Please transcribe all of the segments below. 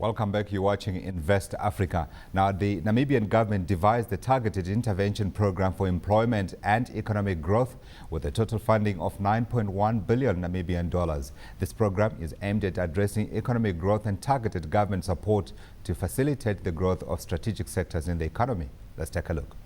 Welcome back. You're watching Invest Africa. Now, the Namibian government devised a targeted intervention program for employment and economic growth with a total funding of 9.1 billion Namibian dollars. This program is aimed at addressing economic growth and targeted government support to facilitate the growth of strategic sectors in the economy. Let's take a look.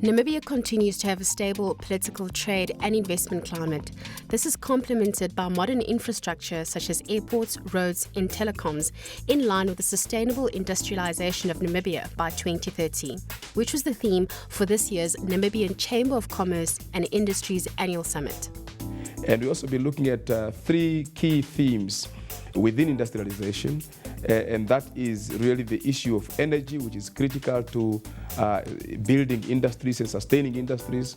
Namibia continues to have a stable political, trade and investment climate. This is complemented by modern infrastructure such as airports, roads and telecoms, in line with the sustainable industrialization of Namibia by 2030, which was the theme for this year's Namibian Chamber of Commerce and Industry's annual summit. And we'll also be looking at three key themes within industrialization, and that is really the issue of energy, which is critical to building industries and sustaining industries,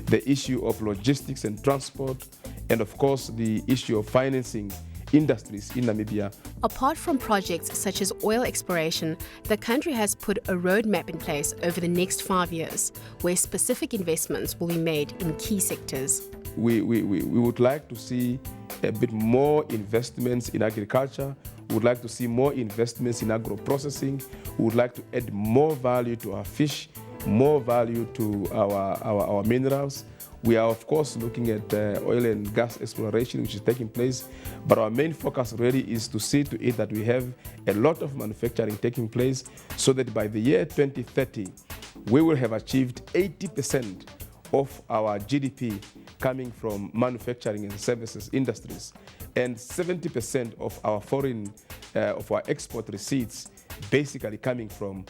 the issue of logistics and transport, and of course the issue of financing industries in Namibia. Apart from projects such as oil exploration, the country has put a roadmap in place over the next 5 years, where specific investments will be made in key sectors. We would like to see a bit more investments in agriculture. We would like to see more investments in agro-processing. We would like to add more value to our fish, more value to our minerals. We are, of course, looking at oil and gas exploration, which is taking place. But our main focus really is to see to it that we have a lot of manufacturing taking place so that by the year 2030, we will have achieved 80% of our GDP coming from manufacturing and services industries, and 70% of our of our export receipts basically coming from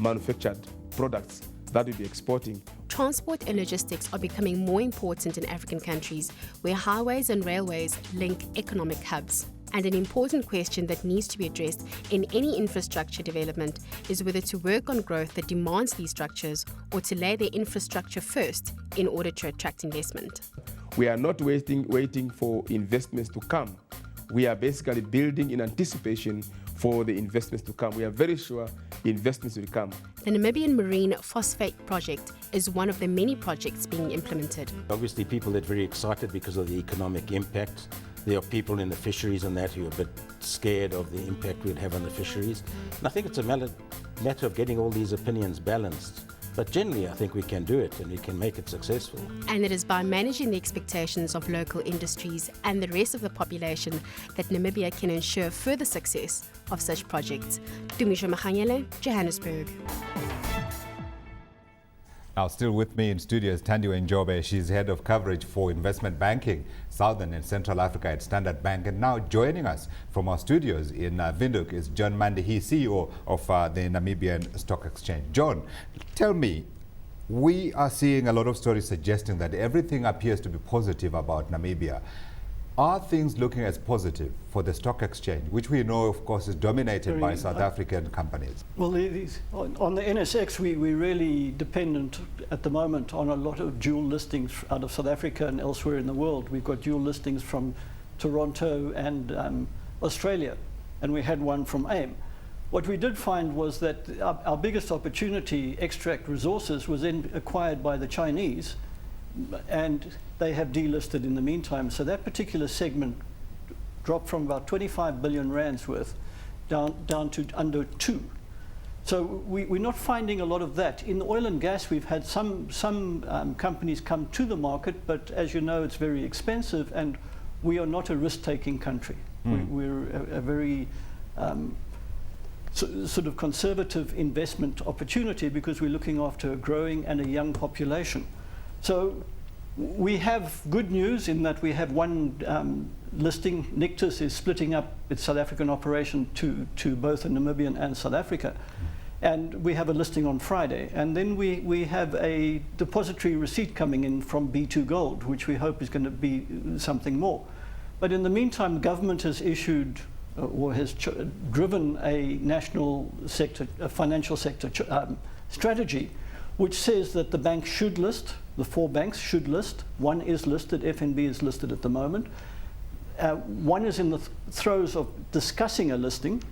manufactured products that we'll be exporting. Transport and logistics are becoming more important in African countries, where highways and railways link economic hubs. And an important question that needs to be addressed in any infrastructure development is whether to work on growth that demands these structures or to lay their infrastructure first in order to attract investment. We are not waiting for investments to come. We are basically building in anticipation for the investments to come. We are very sure investments will come. The Namibian Marine Phosphate Project is one of the many projects being implemented. Obviously, people are very excited because of the economic impact. There are people in the fisheries and that who are a bit scared of the impact we'd have on the fisheries. And I think it's a matter of getting all these opinions balanced. But generally, I think we can do it and we can make it successful. And it is by managing the expectations of local industries and the rest of the population that Namibia can ensure further success of such projects. Tumisho Mahanyele, Johannesburg. Now, still with me in studio is Tandiwe Njobe. She's head of coverage for investment banking, Southern and Central Africa at Standard Bank. And now joining us from our studios in Windhoek is John Mandihi, CEO of the Namibian Stock Exchange. John, tell me, we are seeing a lot of stories suggesting that everything appears to be positive about Namibia. Are things looking as positive for the stock exchange, which we know, of course, is dominated by South African companies? Well, on the NSX, we're really dependent at the moment on a lot of dual listings out of South Africa and elsewhere in the world. We've got dual listings from Toronto and Australia, and we had one from AIM. What we did find was that our biggest opportunity, Extract Resources, was then acquired by the Chinese, and they have delisted in the meantime. So that particular segment dropped from about 25 billion rands worth down to under 2. So we're not finding a lot of that. In oil and gas, we've had some companies come to the market, but as you know, it's very expensive, and we are not a risk-taking country. We're a very sort of conservative investment opportunity because we're looking after a growing and a young population. So we have good news in that we have one listing. Nictus is splitting up its South African operation to both Namibian and South Africa. And we have a listing on Friday. And then we have a depository receipt coming in from B2 Gold, which we hope is going to be something more. But in the meantime, the government has issued or has driven a national sector, a financial sector strategy, which says that the bank should list, the 4 banks should list. One is listed, FNB is listed at the moment. One is in the throes of discussing a listing,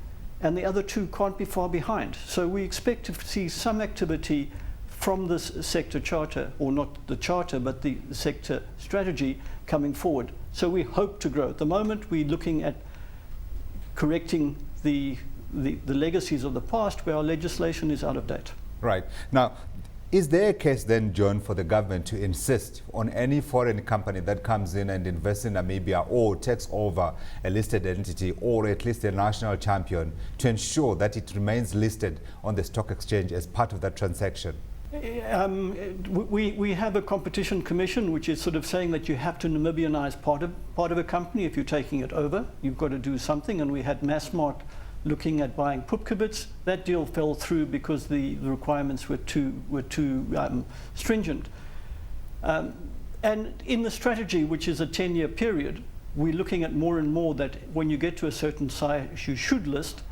and the other 2 can't be far behind. So we expect to see some activity from this sector charter, or not the charter, but the sector strategy coming forward. So we hope to grow. At the moment, we're looking at correcting the legacies of the past where our legislation is out of date. Right. Now, is there a case then, John, for the government to insist on any foreign company that comes in and invests in Namibia or takes over a listed entity or at least a national champion to ensure that it remains listed on the stock exchange as part of that transaction? We have a competition commission which is sort of saying that you have to Namibianize part of a company if you're taking it over. You've got to do something, and we had Massmart looking at buying Pupkewitz. That deal fell through because the requirements were too stringent. And in the strategy, which is a 10-year period, we're looking at more and more that when you get to a certain size, you should list,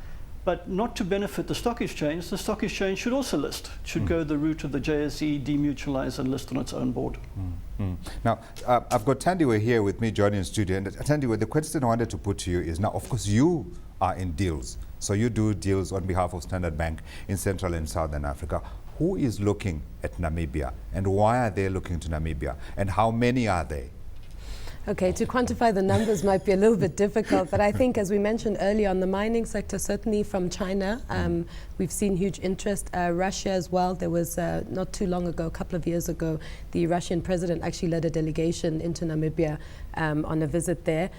but not to benefit the stock exchange. The stock exchange should also list. It should go the route of the JSE, demutualize and list on its own board. Now, I've got Thandiwe here with me joining in studio. And Thandiwe, the question I wanted to put to you is, now, of course, you are in deals. So you do deals on behalf of Standard Bank in Central and Southern Africa. Who is looking at Namibia, and why are they looking to Namibia, and how many are they? Okay, to quantify the numbers might be a little bit difficult, but I think, as we mentioned earlier, on the mining sector, certainly from China, we've seen huge interest. Russia as well. There was not too long ago, a couple of years ago, the Russian president actually led a delegation into Namibia on a visit there.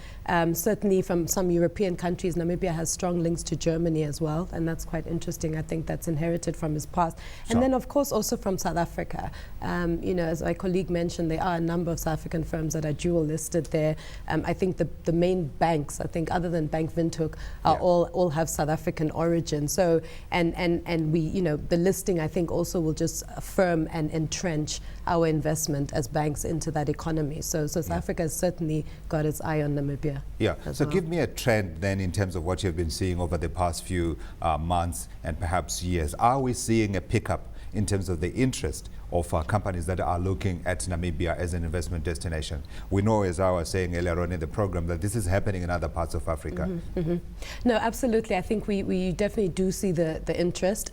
Certainly from some European countries, Namibia has strong links to Germany as well, and that's quite interesting. I think that's inherited from his past. And then, of course, also from South Africa. You know, as my colleague mentioned, there are a number of South African firms that are dual listed there. I think the main banks, I think other than Bank Windhoek, are all have South African origin. So, and we, you know, the listing, I think, also will just affirm and entrench our investment as banks into that economy. So South Africa has certainly got its eye on Namibia. Yeah, so give me a trend then in terms of what you've been seeing over the past few months and perhaps years. Are we seeing a pickup in terms of the interest of companies that are looking at Namibia as an investment destination? We know, as I was saying earlier on in the program, that this is happening in other parts of Africa. No, absolutely. I think we definitely do see the interest.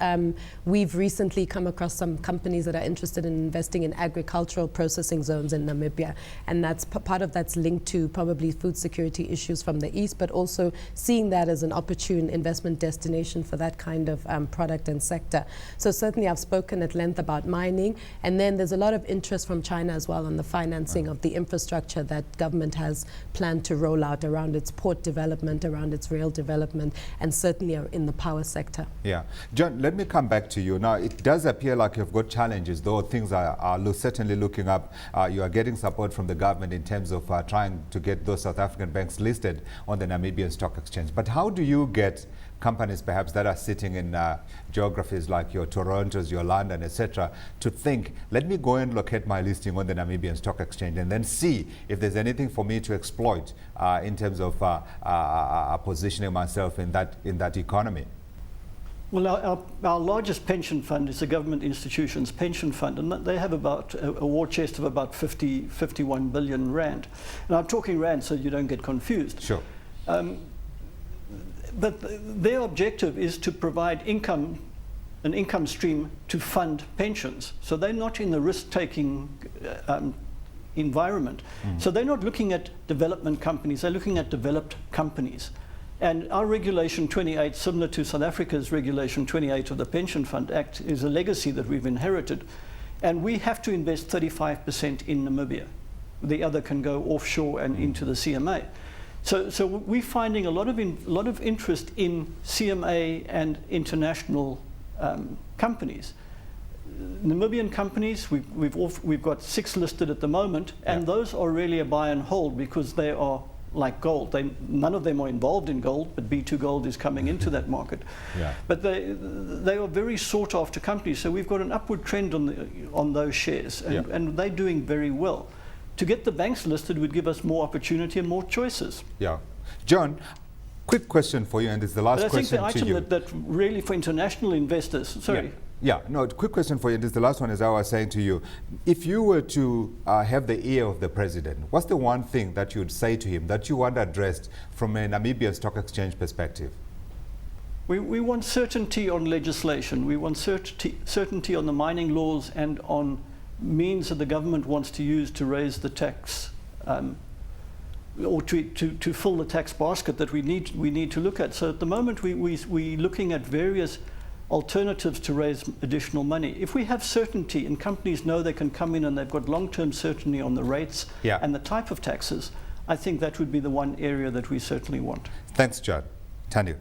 We've recently come across some companies that are interested in investing in agricultural processing zones in Namibia, and that's part of that's linked to probably food security issues from the east, but also seeing that as an opportune investment destination for that kind of product and sector. So certainly I've spoken at length about mining. And then there's a lot of interest from China as well on the financing of the infrastructure that government has planned to roll out around its port development, around its rail development, and certainly in the power sector. Yeah. John, let me come back to you. Now, it does appear like you've got challenges, though things are certainly looking up. You are getting support from the government in terms of trying to get those South African banks listed on the Namibian Stock Exchange. But how do you get companies perhaps that are sitting in geographies like your Torontos, your London, etc., to think, let me go and locate my listing on the Namibian Stock Exchange and then see if there's anything for me to exploit in terms of positioning myself in that economy? Well, our largest pension fund is the government institution's pension fund, and they have about a war chest of about 51 billion rand. And I'm talking rand so you don't get confused. Sure. But their objective is to provide an income stream to fund pensions. So they're not in the risk-taking environment. So they're not looking at development companies, they're looking at developed companies. And our Regulation 28, similar to South Africa's Regulation 28 of the Pension Fund Act, is a legacy that we've inherited. And we have to invest 35% in Namibia. The other can go offshore and into the CMA. So we're finding a lot of interest in CMA and international companies. Namibian companies, we've got 6 listed at the moment, and those are really a buy and hold because they are like gold. None of them are involved in gold, but B2 Gold is coming into that market. But they are very sought after companies. So we've got an upward trend on those shares, and they're doing very well. To get the banks listed would give us more opportunity and more choices. Yeah. John, quick question for you, and it's the last question to you. I think the item that really for international investors, sorry. Yeah, no, quick question for you, and this is the last one, as I was saying to you. If you were to have the ear of the president, what's the one thing that you would say to him that you want addressed from a Namibian Stock Exchange perspective? We want certainty on legislation. We want certainty on the mining laws and on means that the government wants to use to raise the tax, or to fill the tax basket that we need to look at. So at the moment, we're looking at various alternatives to raise additional money. If we have certainty and companies know they can come in and they've got long-term certainty on the rates and the type of taxes, I think that would be the one area that we certainly want. Thanks, John. Tanya.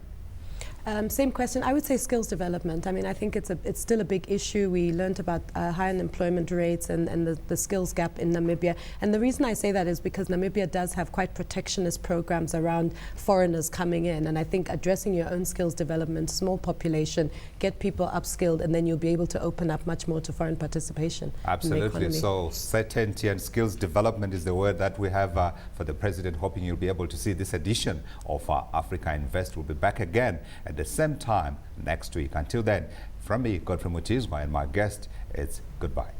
Same question. I would say skills development. I mean, I think it's still a big issue. We learned about high unemployment rates and the skills gap in Namibia. And the reason I say that is because Namibia does have quite protectionist programs around foreigners coming in. And I think addressing your own skills development, small population, get people upskilled, and then you'll be able to open up much more to foreign participation. Absolutely. So certainty and skills development is the word that we have for the president, hoping you'll be able to see this edition of Africa Invest. We'll be back again at the same time next week. Until then, from me, Godfrey Mutizwa, and my guest, it's goodbye.